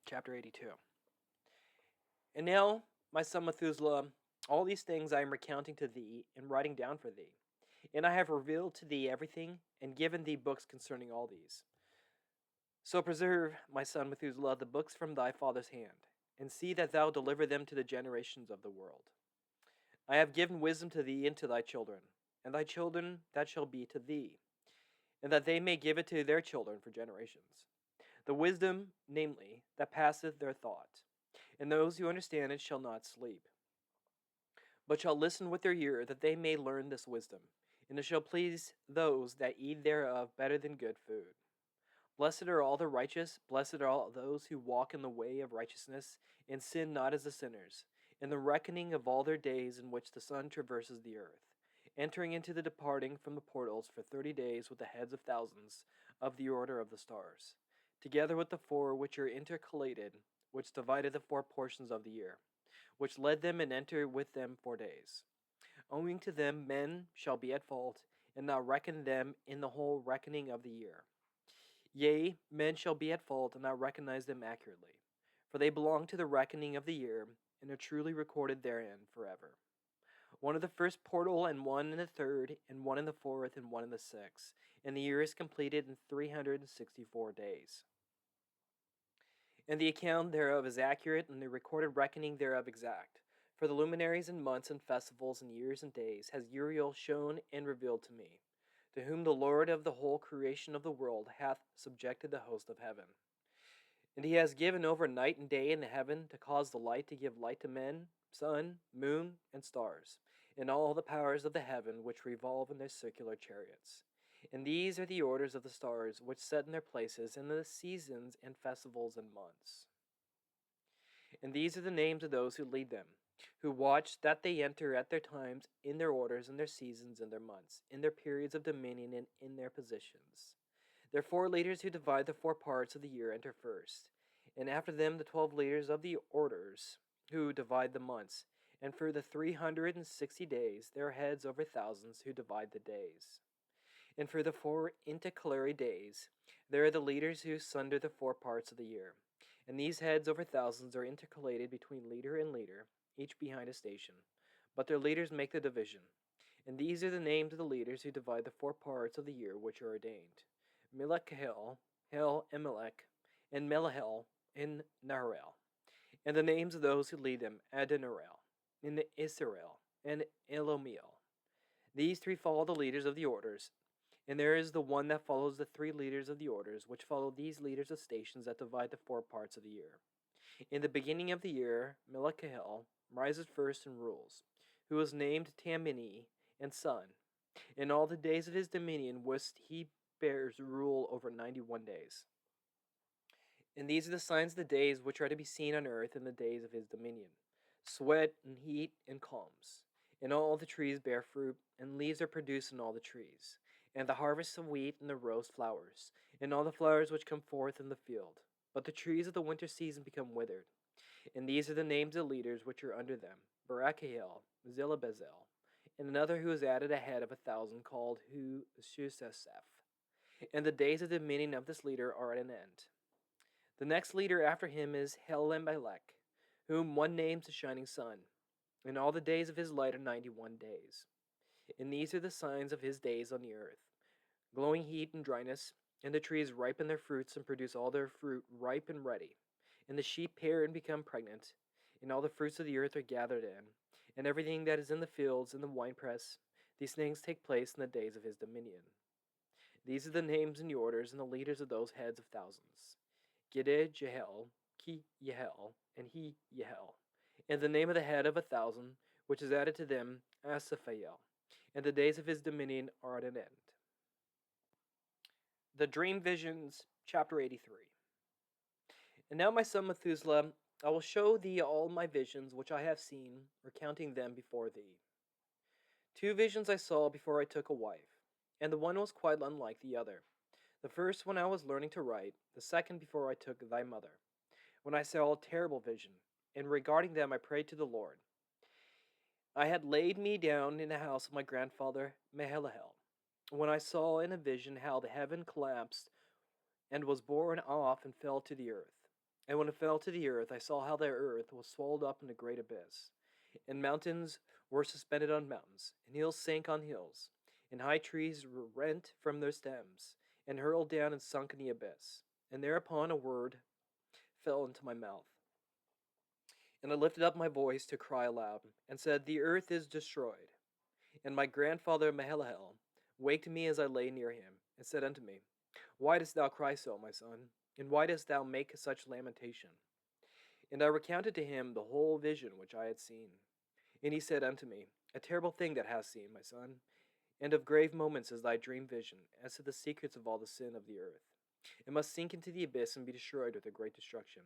Chapter 82. And now, my son Methuselah, all these things I am recounting to thee and writing down for thee. And I have revealed to thee everything, and given thee books concerning all these. So preserve, my son Methuselah, the books from thy father's hand, and see that thou deliver them to the generations of the world. I have given wisdom to thee and to thy children, and thy children that shall be to thee, and that they may give it to their children for generations. The wisdom, namely, that passeth their thought, and those who understand it shall not sleep, but shall listen with their ear, that they may learn this wisdom, and it shall please those that eat thereof better than good food. Blessed are all the righteous, blessed are all those who walk in the way of righteousness, and sin not as the sinners, in the reckoning of all their days in which the sun traverses the earth, entering into the departing from the portals for 30 days with the heads of thousands of the order of the stars, together with the four which are intercalated, which divided the four portions of the year, which led them and entered with them 4 days. Owing to them men shall be at fault, and not reckon them in the whole reckoning of the year. Yea, men shall be at fault and not recognize them accurately, for they belong to the reckoning of the year, and are truly recorded therein forever. One in the first portal, and one in the third, and one in the fourth, and one in the sixth, and the year is completed in 364 days. And the account thereof is accurate, and the recorded reckoning thereof exact. For the luminaries and months and festivals and years and days has Uriel shown and revealed to me, to whom the Lord of the whole creation of the world hath subjected the host of heaven. And he has given over night and day in the heaven to cause the light to give light to men, sun, moon, and stars, and all the powers of the heaven which revolve in their circular chariots. And these are the orders of the stars which set in their places in the seasons and festivals and months. And these are the names of those who lead them, who watch that they enter at their times, in their orders, in their seasons, in their months, in their periods of dominion, and in their positions. Their 4 leaders who divide the 4 parts of the year enter first, and after them the 12 leaders of the orders who divide the months, and for the 360 days there are heads over thousands who divide the days. And for the 4 intercalary days there are the leaders who sunder the 4 parts of the year. And these heads over thousands are intercalated between leader and leader, each behind a station. But their leaders make the division. And these are the names of the leaders who divide the 4 parts of the year which are ordained: Melechel, Hel Emelech, and Melahel, and Naharel. And the names of those who lead them: Adonarel, and Israel, and Elomiel. These three follow the leaders of the orders, and there is the one that follows the 3 leaders of the orders, which follow these leaders of stations that divide the 4 parts of the year. In the beginning of the year, Melechel rises first and rules, who was named Tammini and son. In all the days of his dominion whilst he bears rule over 91 days. And these are the signs of the days which are to be seen on earth in the days of his dominion: sweat and heat and calms. And all the trees bear fruit, and leaves are produced in all the trees, and the harvest of wheat and the roast flowers, and all the flowers which come forth in the field. But the trees of the winter season become withered. And these are the names of the leaders which are under them: Barachiel, Zilabazil, and another who is added ahead of 1,000, called Shuseseph. And the days of the dominion of this leader are at an end. The next leader after him is Helemelech, whom one names the shining sun. And all the days of his light are 91 days. And these are the signs of his days on the earth: glowing heat and dryness, and the trees ripen their fruits and produce all their fruit ripe and ready. And the sheep pair and become pregnant, and all the fruits of the earth are gathered in, and everything that is in the fields and the winepress. These things take place in the days of his dominion. These are the names and the orders and the leaders of those heads of thousands: Gideh Jehel, Ki Yehel, and He Yehel. And the name of the head of 1,000, which is added to them, Asaphael. And the days of his dominion are at an end. The Dream Visions, chapter 83. And now, my son Methuselah, I will show thee all my visions which I have seen, recounting them before thee. 2 visions I saw before I took a wife, and the one was quite unlike the other. The first when I was learning to write, the second before I took thy mother, when I saw a terrible vision, and regarding them I prayed to the Lord. I had laid me down in the house of my grandfather Mehelalel, when I saw in a vision how the heaven collapsed and was borne off and fell to the earth. And when it fell to the earth, I saw how the earth was swallowed up in a great abyss, and mountains were suspended on mountains, and hills sank on hills, and high trees were rent from their stems, and hurled down and sunk in the abyss. And thereupon a word fell into my mouth. And I lifted up my voice to cry aloud, and said, The earth is destroyed. And my grandfather Mahalalel waked me as I lay near him, and said unto me, Why dost thou cry so, my son? And why dost thou make such lamentation? And I recounted to him the whole vision which I had seen. And he said unto me, A terrible thing that hast seen, my son, and of grave moments is thy dream vision, as to the secrets of all the sin of the earth. It must sink into the abyss and be destroyed with a great destruction.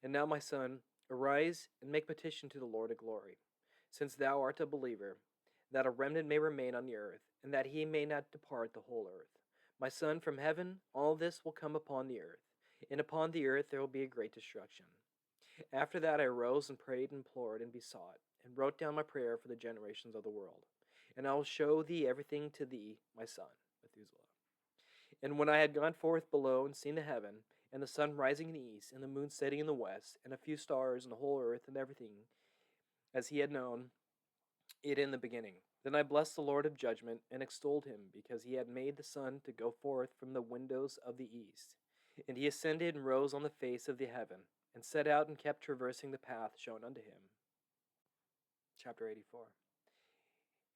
And now, my son, arise and make petition to the Lord of glory, since thou art a believer, that a remnant may remain on the earth, and that he may not depart the whole earth. My son, from heaven all this will come upon the earth, and upon the earth there will be a great destruction. After that I arose and prayed and implored and besought, and wrote down my prayer for the generations of the world. And I will show thee everything to thee, my son, Methuselah. And when I had gone forth below and seen the heaven, and the sun rising in the east, and the moon setting in the west, and a few stars, and the whole earth, and everything, as he had known it in the beginning, then I blessed the Lord of judgment, and extolled him, because he had made the sun to go forth from the windows of the east. And he ascended and rose on the face of the heaven, and set out and kept traversing the path shown unto him. Chapter 84.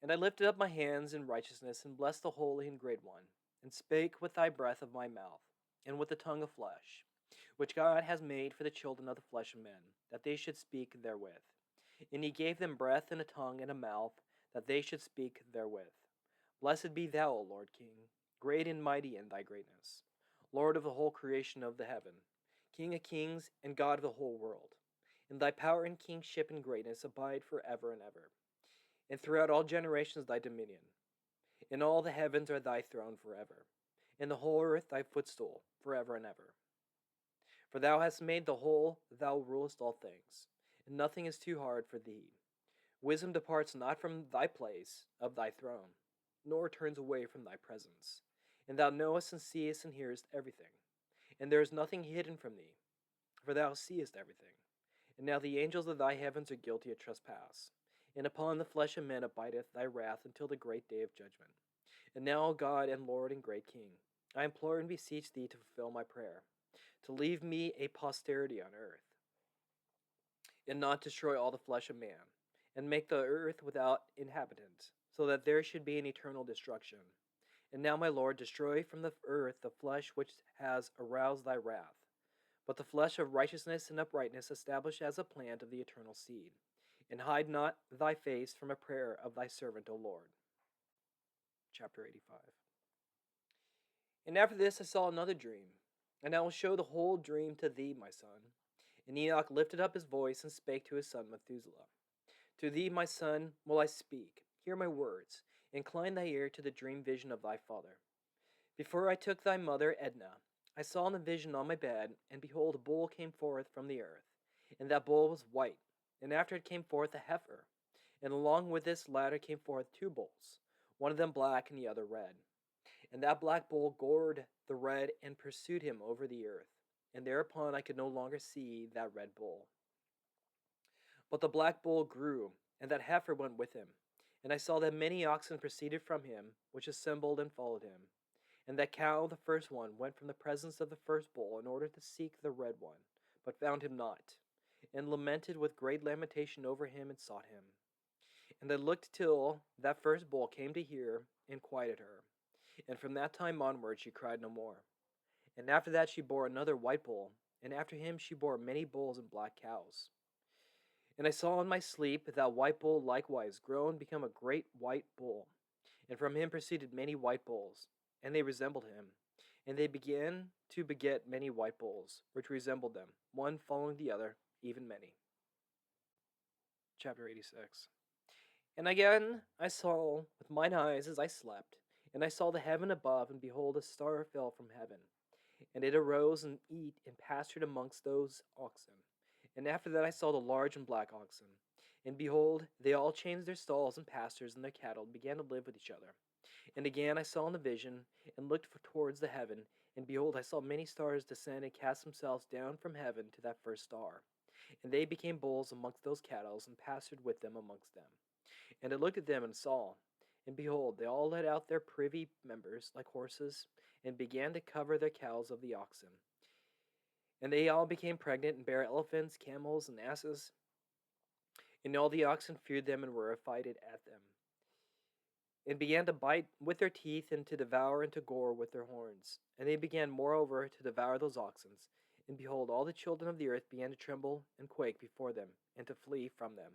And I lifted up my hands in righteousness, and blessed the Holy and Great One, and spake with thy breath of my mouth, and with the tongue of flesh, which God has made for the children of the flesh of men, that they should speak therewith. And he gave them breath and a tongue and a mouth, that they should speak therewith. Blessed be thou, O Lord King, great and mighty in thy greatness, Lord of the whole creation of the heaven, King of kings and God of the whole world. And thy power and kingship and greatness abide for ever and ever. And throughout all generations thy dominion. In all the heavens are thy throne forever, and the whole earth thy footstool forever and ever. For thou hast made the whole, thou rulest all things, and nothing is too hard for thee. Wisdom departs not from thy place of thy throne, nor turns away from thy presence. And thou knowest and seest and hearest everything, and there is nothing hidden from thee, for thou seest everything. And now the angels of thy heavens are guilty of trespass, and upon the flesh of men abideth thy wrath until the great day of judgment. And now, O God and Lord and great King, I implore and beseech thee to fulfill my prayer, to leave me a posterity on earth, and not destroy all the flesh of man, and make the earth without inhabitant, so that there should be an eternal destruction. And now, my Lord, destroy from the earth the flesh which has aroused thy wrath, but the flesh of righteousness and uprightness establish as a plant of the eternal seed. And hide not thy face from a prayer of thy servant, O Lord. Chapter 85. And after this I saw another dream, and I will show the whole dream to thee, my son. And Enoch lifted up his voice and spake to his son Methuselah. To thee, my son, will I speak. Hear my words. Incline thy ear to the dream vision of thy father. Before I took thy mother Edna, I saw in the vision on my bed, and behold, a bull came forth from the earth, and that bull was white. And after it came forth a heifer, and along with this latter came forth two bulls, one of them black and the other red. And that black bull gored the red and pursued him over the earth. And thereupon I could no longer see that red bull. But the black bull grew, and that heifer went with him. And I saw that many oxen proceeded from him, which assembled and followed him. And that cow, the first one, went from the presence of the first bull in order to seek the red one, but found him not, and lamented with great lamentation over him and sought him. And I looked till that first bull came to her and quieted her. And from that time onward she cried no more. And after that she bore another white bull, and after him she bore many bulls and black cows. And I saw in my sleep that white bull likewise grow and become a great white bull, and from him proceeded many white bulls, and they resembled him. And they began to beget many white bulls, which resembled them, one following the other, even many. Chapter 86. And again I saw with mine eyes as I slept, and I saw the heaven above, and behold, a star fell from heaven. And it arose and eat and pastured amongst those oxen. And after that I saw the large and black oxen. And behold, they all changed their stalls and pastures and their cattle, and began to live with each other. And again I saw in the vision, and looked towards the heaven, And behold, I saw many stars descend and cast themselves down from heaven to that first star. And they became bulls amongst those cattle, and pastured with them amongst them. And I looked at them and saw, and behold, they all let out their privy members like horses, and began to cover their cows of the oxen. And they all became pregnant, and bare elephants, camels, and asses. And all the oxen feared them, and were affrighted at them, and began to bite with their teeth, and to devour and to gore with their horns. And they began moreover to devour those oxen. And behold, all the children of the earth began to tremble and quake before them, and to flee from them.